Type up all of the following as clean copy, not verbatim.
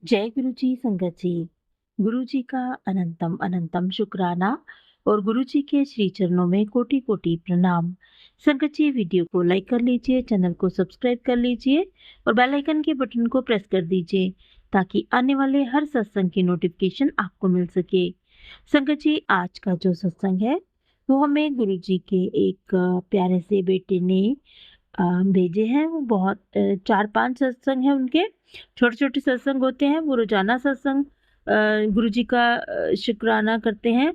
जय गुरु जी संगत जी। गुरु जी का अनंतम अनंतम शुक्राना और गुरु जी के श्री चरणों में कोटि कोटि प्रणाम। संगत जी, वीडियो को लाइक कर लीजिए, चैनल को सब्सक्राइब कर लीजिए और बेल आइकन के बटन को प्रेस कर दीजिए ताकि आने वाले हर सत्संग की नोटिफिकेशन आपको मिल सके। संगत जी, आज का जो सत्संग है वो हमें गुरु जी के एक प्यारे से बेटे ने भेजे हैं। वो बहुत 4-5 सत्संग हैं उनके, छोटे-छोटे सत्संग होते हैं। वो रोज़ाना सत्संग गुरुजी का शुकराना करते हैं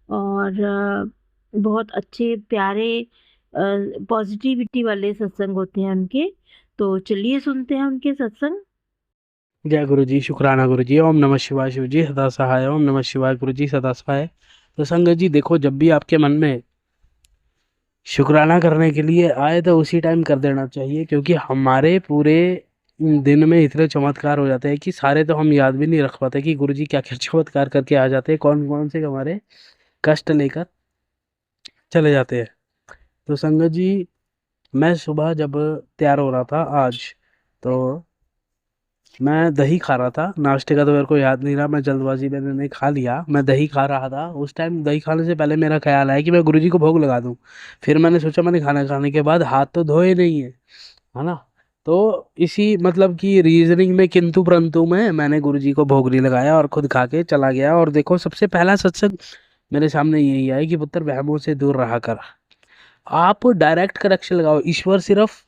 और बहुत अच्छे प्यारे पॉजिटिविटी वाले सत्संग होते हैं उनके। तो चलिए सुनते हैं उनके सत्संग। जय गुरु जी, शुक्राना गुरु जी। ओम नमः शिवाय। शिव जी सदा सहाय। ओम नमः शिवाय। गुरु जी सदा सहाय। तो संगत जी देखो, जब भी आपके मन में शुक्राना करने के लिए आए तो उसी टाइम कर देना चाहिए, क्योंकि हमारे पूरे दिन में इतने चमत्कार हो जाते हैं कि सारे तो हम याद भी नहीं रख पाते कि गुरु जी क्या क्या चमत्कार करके आ जाते हैं, कौन कौन से हमारे कष्ट लेकर चले जाते हैं। तो संगत जी, मैं सुबह जब तैयार हो रहा था आज, तो मैं दही खा रहा था। नाश्ते का तो मेरे को याद नहीं रहा, मैं जल्दबाजी में मैंने खा लिया। मैं दही खा रहा था उस टाइम। दही खाने से पहले मेरा ख्याल आया कि मैं गुरुजी को भोग लगा दूं। फिर मैंने सोचा, मैंने खाना खाने के बाद हाथ तो धोए नहीं है ना। तो इसी मतलब कि रीजनिंग में किंतु परंतु में मैंने गुरुजी को भोग नहीं लगाया और खुद खा के चला गया। और देखो, सबसे पहला सत्संग मेरे सामने यही आया कि पुत्र वहमों से दूर रहा कर। आप डायरेक्ट कनेक्शन लगाओ। ईश्वर सिर्फ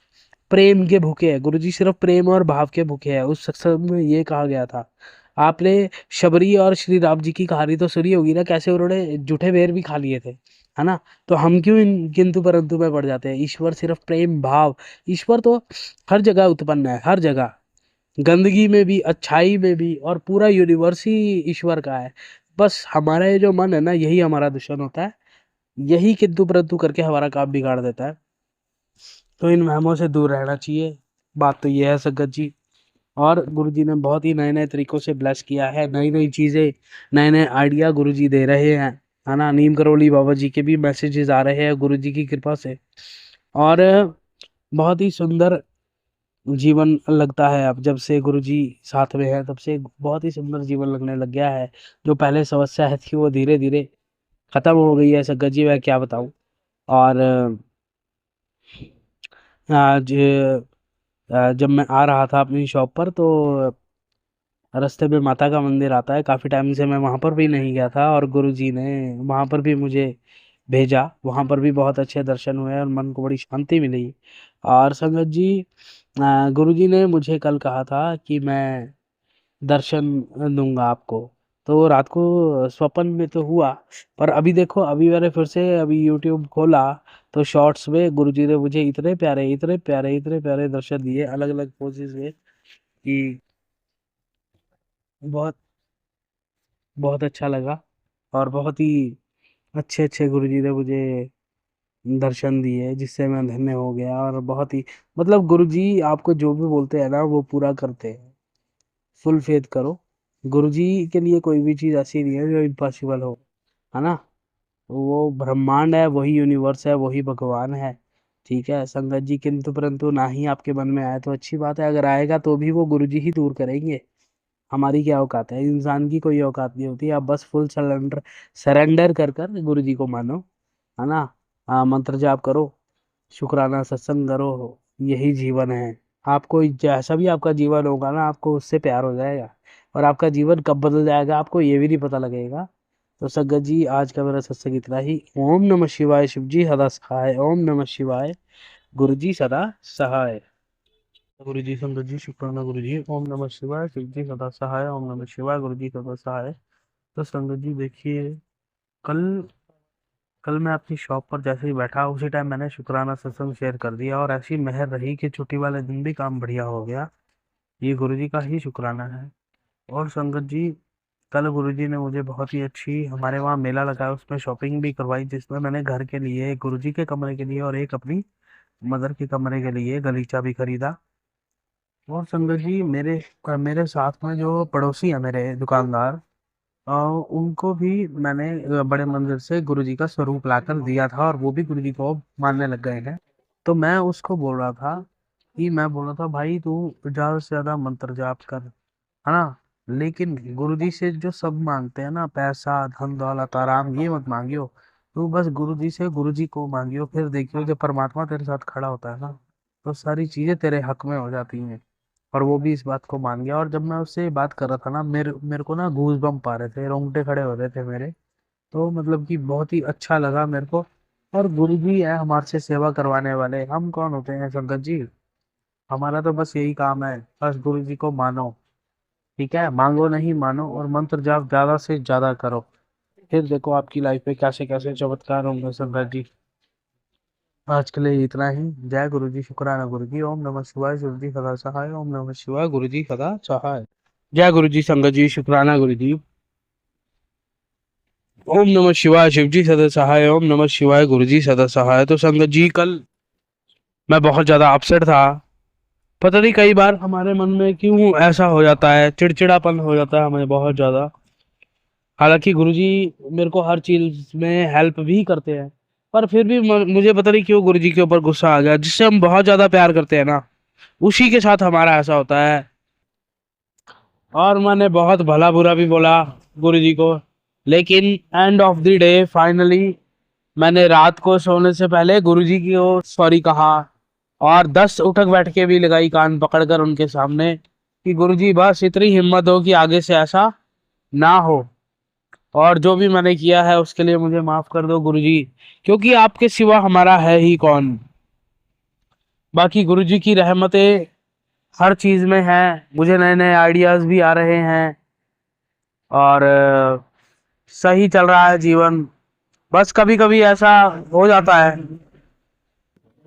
प्रेम के भूखे है। गुरुजी सिर्फ प्रेम और भाव के भूखे है। उस सत्संग में ये कहा गया था। आपने शबरी और श्री राम जी की कहानी तो सुनी होगी ना, कैसे उन्होंने जूठे बेर भी खा लिए थे, है ना। तो हम क्यों इन किंतु परंतु में पड़ जाते हैं। ईश्वर सिर्फ प्रेम भाव। ईश्वर तो हर जगह उत्पन्न है, हर जगह, गंदगी में भी, अच्छाई में भी, और पूरा यूनिवर्स ही ईश्वर का है। बस हमारा ये जो मन है ना, यही हमारा दुश्मन होता है। यही किंतु परंतु करके हमारा काम बिगाड़ देता है। तो इन वहमों से दूर रहना चाहिए। बात तो ये है संगत जी। और गुरुजी ने बहुत ही नए नए तरीकों से ब्लेस किया है। नई नई चीज़ें, नए नए आइडिया गुरुजी दे रहे हैं, है ना। नीम करोली बाबा जी के भी मैसेजेस आ रहे हैं गुरुजी की कृपा से। और बहुत ही सुंदर जीवन लगता है। अब जब से गुरुजी साथ में है, तब से बहुत ही सुंदर जीवन लगने लग गया है। जो पहले समस्या है थी, वो धीरे धीरे खत्म हो गई है संगत जी, मैं क्या बताऊं। और आज जब मैं आ रहा था अपनी शॉप पर, तो रास्ते में माता का मंदिर आता है। काफ़ी टाइम से मैं वहाँ पर भी नहीं गया था, और गुरुजी ने वहाँ पर भी मुझे भेजा। वहाँ पर भी बहुत अच्छे दर्शन हुए और मन को बड़ी शांति मिली। और संगत जी, गुरुजी ने मुझे कल कहा था कि मैं दर्शन दूंगा आपको। तो रात को स्वप्न में तो हुआ, पर अभी देखो, अभी मैंने फिर से अभी यूट्यूब खोला, तो शॉर्ट्स में गुरुजी ने मुझे इतने प्यारे इतने प्यारे इतने प्यारे दर्शन दिए, अलग अलग पोजेस में, कि बहुत बहुत अच्छा लगा। और बहुत ही अच्छे अच्छे गुरुजी ने मुझे दर्शन दिए, जिससे मैं धन्य हो गया। और बहुत ही मतलब, गुरुजी आपको जो भी बोलते हैं ना, वो पूरा करते हैं। फुल फेथ करो। गुरुजी के लिए कोई भी चीज़ ऐसी नहीं है जो इम्पॉसिबल हो, है ना। वो ब्रह्मांड है, वही यूनिवर्स है, वही भगवान है। ठीक है संगत जी, किंतु परंतु ना ही आपके मन में आए तो अच्छी बात है। अगर आएगा तो भी वो गुरुजी ही दूर करेंगे। हमारी क्या औकात है। इंसान की कोई औकात नहीं होती। आप बस फुल सरेंडर सरेंडर कर कर गुरु जी को मानो, है ना। मंत्र जाप करो, शुक्राना सत्संग करो। यही जीवन है। आपको जैसा भी आपका जीवन होगा ना, आपको उससे प्यार हो जाएगा। और आपका जीवन कब बदल जाएगा, आपको ये भी नहीं पता लगेगा। तो संगत जी, आज का मेरा सत्संग इतना ही। ओम नमः शिवाय। शिव जी सदा सहाय। ओम नमः शिवाय। गुरु जी सदा सहाय। गुरु जी संगत जी, शुक्राना गुरु जी। ओम नमः शिवाय। शिव जी सदा सहाय। ओम नमः शिवाय। गुरु जी सदा सहाय। तो संगत जी देखिए, कल कल मैं अपनी शॉप पर जैसे ही बैठा, उसी टाइम मैंने शुक्राना सत्संग शेयर कर दिया, और ऐसी मेहर रही कि छुट्टी वाले दिन भी काम बढ़िया हो गया। ये गुरु जी का ही शुक्राना है। और संगत जी, कल गुरु जी ने मुझे बहुत ही अच्छी, हमारे वहाँ मेला लगा है, उसमें शॉपिंग भी करवाई, जिसमें मैंने घर के लिए, गुरु जी के कमरे के लिए और एक अपनी मदर के कमरे के लिए गलीचा भी खरीदा। और संगत जी, मेरे मेरे साथ में जो पड़ोसी है, मेरे दुकानदार, उनको भी मैंने बड़े मंदिर से गुरुजी का स्वरूप लाकर दिया था, और वो भी गुरुजी को मानने लग गए हैं। तो मैं उसको बोल रहा था, मैं बोल रहा था, भाई तू ज्यादा से ज्यादा मंत्र जाप कर, है ना। लेकिन गुरुजी से जो सब मांगते हैं ना, पैसा, धन दौलत, आराम, ये मत मांगियो। तू बस गुरुजी से गुरुजी को मांगियो, फिर देखियो जब परमात्मा तेरे साथ खड़ा होता है ना, तो सारी चीजें तेरे हक में हो जाती हैं। और वो भी इस बात को मान गया। और जब मैं उससे ये बात कर रहा था ना, मेरे मेरे को ना गूज बम्प आ रहे थे, रोंगटे खड़े हो रहे थे मेरे। तो मतलब कि बहुत ही अच्छा लगा मेरे को। और गुरु जी है हमारे से सेवा करवाने वाले, हम कौन होते हैं संगत जी? हमारा तो बस यही काम है, बस गुरु जी को मानो। ठीक है, मांगो नहीं, मानो, और मंत्र जाप ज्यादा से ज्यादा करो। फिर देखो आपकी लाइफ में कैसे कैसे चमत्कार होंगे संगत जी। आज के लिए इतना ही। जय गुरु जी, शुक्राना गुरु जी, ओम नमः शिवाय, गुरु जी सदा सहाय, ओम नमः शिवाय, गुरु जी सदा सहाय। जय गुरु जी संगत जी, शुक्राना गुरु जी, ओम नमः शिवाय, शिव जी सदा सहाय, ओम नमः शिवाय, गुरु जी सदा सहाय। तो संगत जी कल मैं बहुत ज्यादा अपसेट था। पता नहीं कई बार हमारे मन में क्यों ऐसा हो जाता है, चिड़चिड़ापन हो जाता है हमें बहुत ज्यादा। हालांकि गुरुजी मेरे को हर चीज में हेल्प भी करते हैं, पर फिर भी मुझे पता नहीं क्यों गुरुजी के ऊपर गुस्सा आ गया। जिससे हम बहुत ज्यादा प्यार करते हैं ना, उसी के साथ हमारा ऐसा होता है। और मैंने बहुत भला बुरा भी बोला गुरुजी को, लेकिन end of the day finally मैंने रात को सोने से पहले गुरुजी की को सॉरी कहा। और 10 उठक बैठ के भी लगाई कान पकड़कर उनके सामने, कि गुरुजी बस इतनी हिम्मत हो कि आगे से ऐसा ना हो। और जो भी मैंने किया है उसके लिए मुझे माफ कर दो गुरुजी, क्योंकि आपके सिवा हमारा है ही कौन। बाकी गुरुजी की रहमतें हर चीज में है। मुझे नए नए आइडियाज भी आ रहे हैं। और सही चल रहा है जीवन। बस कभी कभी ऐसा हो जाता है।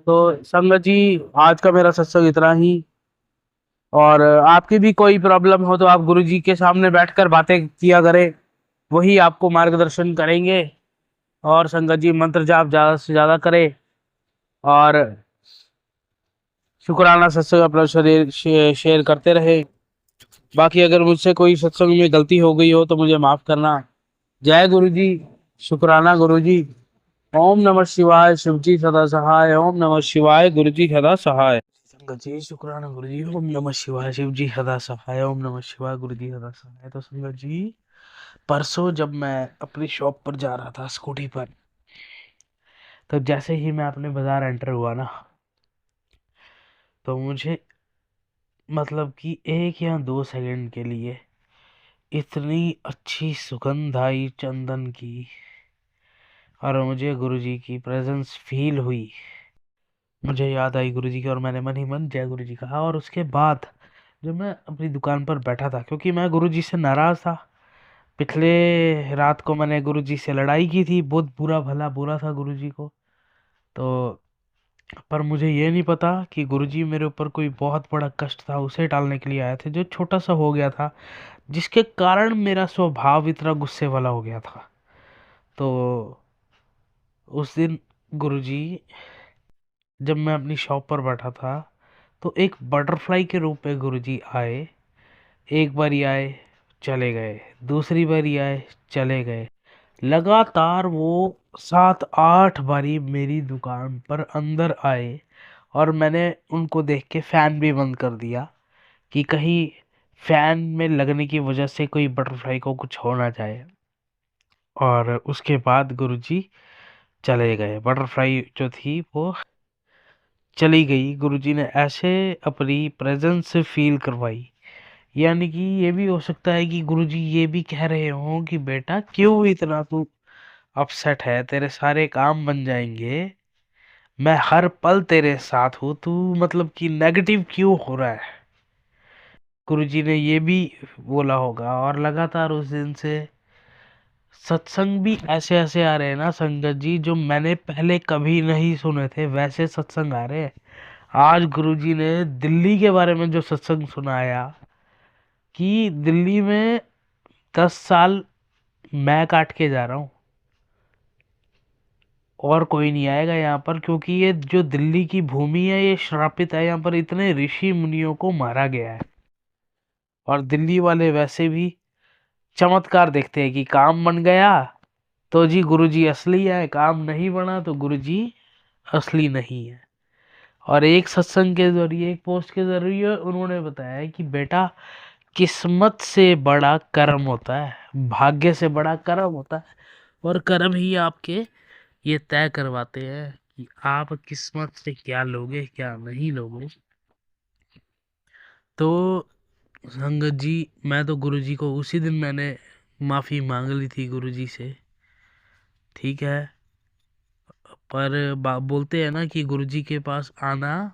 तो संगत जी, आज का मेरा सत्संग इतना ही। और आपकी भी कोई प्रॉब्लम हो तो आप गुरुजी के सामने बैठकर बातें किया करें, वही आपको मार्गदर्शन करेंगे। और संगत जी मंत्र जाप ज्यादा से ज्यादा करें। और शुक्राना सत्संग अपना शरीर शेयर करते रहे। बाकी अगर मुझसे कोई सत्संग में गलती हो गई हो तो मुझे माफ करना। जय गुरु जी, शुक्राना गुरु जी, ओम नमः शिवाय, शिव जी सदा सहाय, ओम नमः शिवाय, गुरु जी सदा सहाय। संगत जी, शुक्राना गुरु जी, ओम नमः शिवाय, शिव जी सदा सहाय, ओम नमः शिवाय, गुरु जी सदा सहाय। तो संगत जी, परसों जब मैं अपनी शॉप पर जा रहा था स्कूटी पर, तो जैसे ही मैं अपने बाजार एंटर हुआ ना, तो मुझे मतलब कि 1 या 2 सेकंड के लिए इतनी अच्छी सुगंध आई चंदन की, और मुझे गुरुजी की प्रेजेंस फील हुई। मुझे याद आई गुरुजी की, और मैंने मन ही मन जय गुरुजी कहा। और उसके बाद जब मैं अपनी दुकान पर बैठा था, क्योंकि मैं गुरुजी से नाराज था। पिछले रात को मैंने गुरुजी से लड़ाई की थी, बहुत बुरा भला बोला था गुरुजी को। तो पर मुझे ये नहीं पता कि गुरुजी मेरे ऊपर कोई बहुत बड़ा कष्ट था उसे टालने के लिए आए थे, जो छोटा सा हो गया था, जिसके कारण मेरा स्वभाव इतना गुस्से वाला हो गया था। तो उस दिन गुरुजी, जब मैं अपनी शॉप पर बैठा था, तो एक बटरफ्लाई के रूप में गुरुजी आए। एक बारी आए, चले गए, दूसरी बारी आए, चले गए। लगातार वो 7-8 बारी मेरी दुकान पर अंदर आए। और मैंने उनको देख के फैन भी बंद कर दिया, कि कहीं फैन में लगने की वजह से कोई बटरफ्लाई को कुछ हो ना जाए। और उसके बाद गुरुजी चले गए, बटरफ्लाई जो थी वो चली गई। गुरुजी ने ऐसे अपनी प्रेजेंस फील करवाई। यानी कि ये भी हो सकता है कि गुरुजी ये भी कह रहे हो कि बेटा क्यों इतना तू अपसेट है, तेरे सारे काम बन जाएंगे, मैं हर पल तेरे साथ हूँ, तू मतलब कि नेगेटिव क्यों हो रहा है। गुरुजी ने ये भी बोला होगा। और लगातार उस दिन से सत्संग भी ऐसे ऐसे आ रहे हैं ना संगत जी, जो मैंने पहले कभी नहीं सुने थे, वैसे सत्संग आ रहे हैं। आज गुरुजी ने दिल्ली के बारे में जो सत्संग सुनाया, कि दिल्ली में 10 साल मैं काट के जा रहा हूँ, और कोई नहीं आएगा यहाँ पर, क्योंकि ये जो दिल्ली की भूमि है ये श्रापित है। यहाँ पर इतने ऋषि मुनियों को मारा गया है। और दिल्ली वाले वैसे भी चमत्कार देखते हैं कि काम बन गया तो जी गुरुजी असली है, काम नहीं बना तो गुरुजी असली नहीं है। और एक सत्संग के जरिए, एक पोस्ट के जरिए उन्होंने बताया कि बेटा किस्मत से बड़ा कर्म होता है, भाग्य से बड़ा कर्म होता है, और कर्म ही आपके ये तय करवाते हैं कि आप किस्मत से क्या लोगे क्या नहीं लोगे। तो संगत जी, मैं तो गुरुजी को उसी दिन मैंने माफ़ी मांग ली थी गुरुजी से, ठीक है। पर बोलते हैं ना कि गुरुजी के पास आना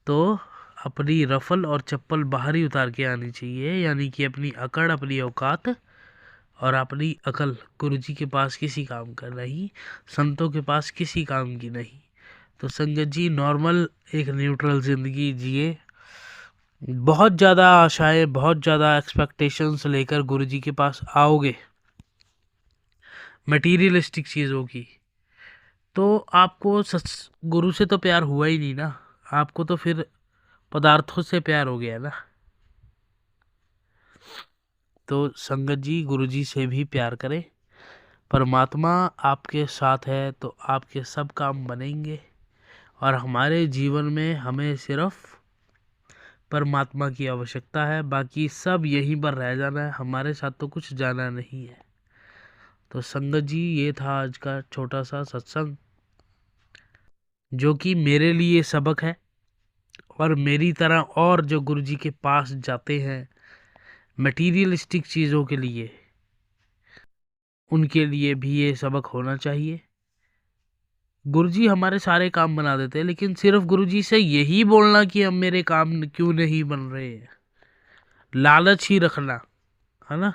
तो अपनी रफल और चप्पल बाहर ही उतार के आनी चाहिए, यानी कि अपनी अकड़, अपनी औकात और अपनी अकल गुरुजी के पास किसी काम का नहीं, संतों के पास किसी काम की नहीं। तो संगत जी, नॉर्मल एक न्यूट्रल ज़िंदगी जिए। बहुत ज़्यादा आशाएं, बहुत ज़्यादा एक्सपेक्टेशंस लेकर गुरुजी के पास आओगे मटेरियलिस्टिक चीज़ों की, तो आपको सच गुरु से तो प्यार हुआ ही नहीं ना, आपको तो फिर पदार्थों से प्यार हो गया ना। तो संगत जी, गुरुजी से भी प्यार करें। परमात्मा आपके साथ है तो आपके सब काम बनेंगे, और हमारे जीवन में हमें सिर्फ परमात्मा की आवश्यकता है, बाकी सब यहीं पर रह जाना है, हमारे साथ तो कुछ जाना नहीं है। तो संगत जी, ये था आज का छोटा सा सत्संग, जो कि मेरे लिए सबक है, और मेरी तरह और जो गुरुजी के पास जाते हैं मटेरियलिस्टिक चीज़ों के लिए, उनके लिए भी ये सबक होना चाहिए। गुरुजी हमारे सारे काम बना देते हैं, लेकिन सिर्फ गुरुजी से यही बोलना कि हम मेरे काम क्यों नहीं बन रहे हैं, लालच ही रखना, है ना,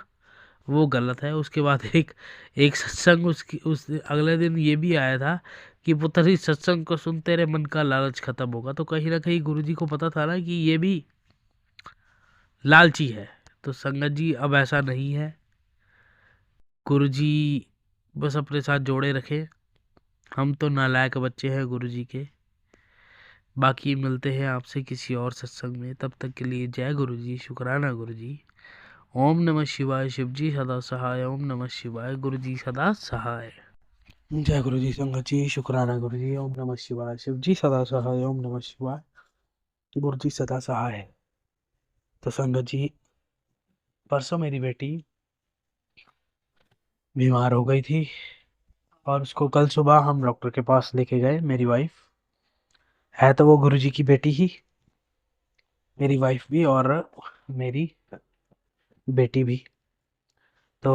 वो गलत है। उसके बाद एक एक सत्संग उसकी उस अगले दिन ये भी आया था कि पुत्र इस सत्संग को सुन तेरे मन का लालच खत्म होगा। तो कहीं ना कहीं गुरुजी को पता था ना कि ये भी लालची है। तो संगत जी, अब ऐसा नहीं है, गुरुजी बस अपने साथ जोड़े रखे, हम तो नालायक बच्चे हैं गुरुजी के। बाकी मिलते हैं आपसे किसी और सत्संग में, तब तक के लिए जय गुरुजी, शुक्राना गुरुजी। ओम नमः शिवाय, शिवजी सदा सहाय। ओम नमः शिवाय, गुरुजी सदा सहाय। जय गुरुजी संगत जी, शुक्राना गुरुजी। ओम नमः शिवाय, शिवजी सदा सहाय। ओम नमः शिवाय, गुरुजी सदा सहाय। तो संगत जी, परसों मेरी बेटी बीमार हो गई थी, और उसको कल सुबह हम डॉक्टर के पास लेके गए। मेरी वाइफ है तो वो गुरुजी की बेटी ही, मेरी वाइफ भी और मेरी बेटी भी। तो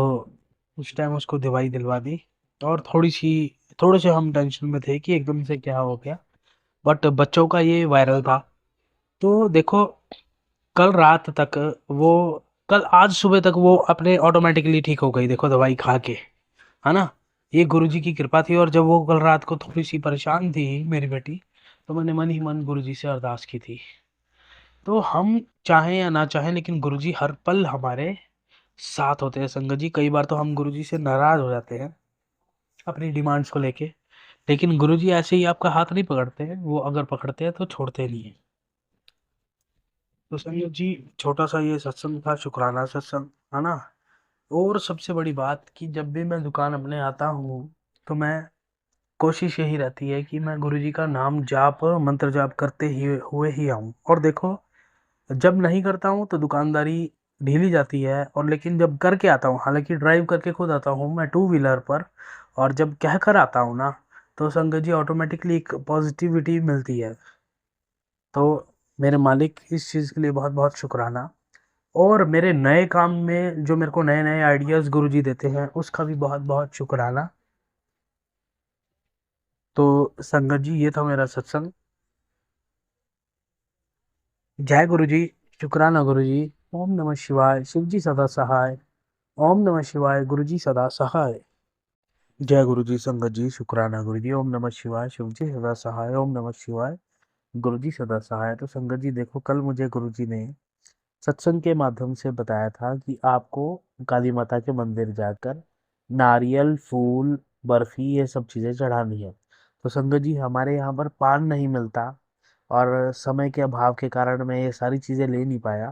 उस टाइम उसको दवाई दिलवा दी, और थोड़े से हम टेंशन में थे कि एकदम से क्या हो गया, बट बच्चों का ये वायरल था। तो देखो, कल रात तक वो कल आज सुबह तक वो अपने ऑटोमेटिकली ठीक हो गई, देखो दवाई खा के, है ना। ये गुरुजी की कृपा थी। और जब वो कल रात को थोड़ी सी परेशान थी मेरी बेटी, तो मैंने मन ही मन गुरुजी से अरदास की थी। तो हम चाहें या ना चाहें, लेकिन गुरुजी हर पल हमारे साथ होते हैं संगत जी। कई बार तो हम गुरुजी से नाराज हो जाते हैं अपनी डिमांड्स को लेके, लेकिन गुरुजी ऐसे ही आपका हाथ नहीं पकड़ते हैं, वो अगर पकड़ते हैं तो छोड़ते नहीं है। तो संगत जी, छोटा सा ये सत्संग था, शुक्राना सत्संग, है ना। और सबसे बड़ी बात कि जब भी मैं दुकान अपने आता हूँ, तो मैं कोशिश यही रहती है कि मैं गुरुजी का नाम जाप, मंत्र जाप करते ही हुए ही आऊँ। और देखो, जब नहीं करता हूँ तो दुकानदारी ढीली जाती है, और लेकिन जब करके आता हूँ, हालांकि ड्राइव करके खुद आता हूँ मैं टू व्हीलर पर, और जब कह कर आता हूँ ना, तो संगत जी ऑटोमेटिकली एक पॉजिटिविटी मिलती है। तो मेरे मालिक, इस चीज़ के लिए बहुत बहुत शुक्राना। और मेरे नए काम में जो मेरे को नए नए आइडियाज़ गुरुजी देते हैं, उसका भी बहुत बहुत शुक्राना। तो संगत जी, ये था मेरा सत्संग। जय गुरुजी, शुक्राना गुरुजी। ओम नमः शिवाय, शिवजी सदा सहाय। ओम नमः शिवाय, गुरुजी सदा सहाय। जय गुरुजी संगत जी, शुक्राना गुरुजी। ओम नमः शिवाय, शिवजी सदा सहाय। ओम नमः शिवाय, गुरुजी सदा सहाय। तो संगत जी देखो, कल मुझे गुरुजी ने सत्संग के माध्यम से बताया था कि आपको काली माता के मंदिर जाकर नारियल, फूल, बर्फी, ये सब चीज़ें चढ़ानी है। तो संगत जी, हमारे यहाँ पर पान नहीं मिलता, और समय के अभाव के कारण मैं ये सारी चीज़ें ले नहीं पाया,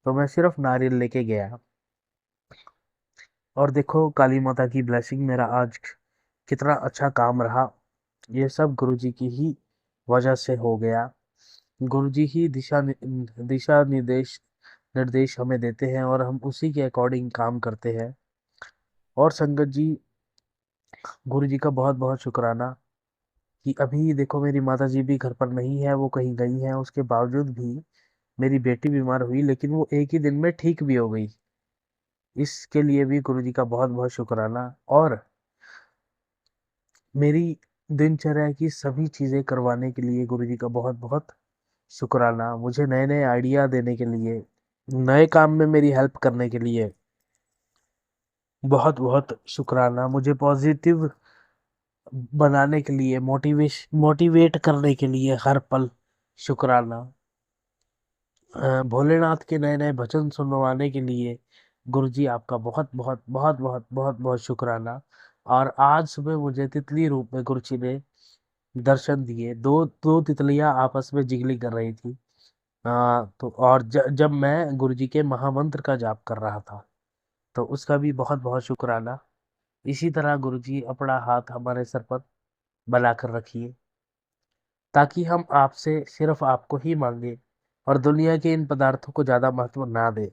तो मैं सिर्फ नारियल लेके गया। और देखो, काली माता की ब्लेसिंग, मेरा आज कितना अच्छा काम रहा। ये सब गुरुजी की ही वजह से हो गया। गुरुजी ही दिशा निर्देश निर्देश हमें देते हैं और हम उसी के अकॉर्डिंग काम करते हैं। और संगत जी, गुरु जी का बहुत बहुत शुक्राना कि अभी देखो मेरी माता जी भी घर पर नहीं है, वो कहीं गई हैं। उसके बावजूद भी मेरी बेटी बीमार हुई, लेकिन वो एक ही दिन में ठीक भी हो गई। इसके लिए भी गुरु जी का बहुत बहुत शुक्राना। और मेरी दिनचर्या की सभी चीज़ें करवाने के लिए गुरु जी का बहुत बहुत शुक्राना। मुझे नए नए आइडिया देने के लिए, नए काम में मेरी हेल्प करने के लिए बहुत बहुत शुक्राना। मुझे पॉजिटिव बनाने के लिए, मोटिवेट करने के लिए हर पल शुक्राना। भोलेनाथ के नए नए भजन सुनवाने के लिए गुरु जी आपका बहुत बहुत बहुत बहुत बहुत बहुत शुक्राना। और आज सुबह मुझे तितली रूप में गुरु जी ने दर्शन दिए। दो दो तितलियां आपस में जिगली कर रही थी। तो और जब मैं गुरु जी के महामंत्र का जाप कर रहा था, तो उसका भी बहुत बहुत शुक्राना। इसी तरह गुरु जी अपना हाथ हमारे सर पर बनाकर रखिए, ताकि हम आपसे सिर्फ आपको ही मांगे और दुनिया के इन पदार्थों को ज्यादा महत्व ना दें।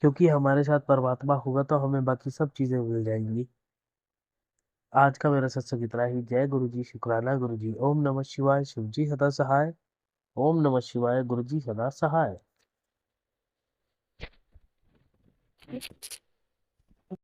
क्योंकि हमारे साथ परमात्मा होगा तो हमें बाकी सब चीजें मिल जाएंगी। आज का मेरा सत्संग इतना ही। जय गुरु जी, शुक्राना गुरु जी। ओम नमः शिवाय। शिव जी सदा सहाय। ओम नमः शिवाय। गुरु जी सदा सहाय।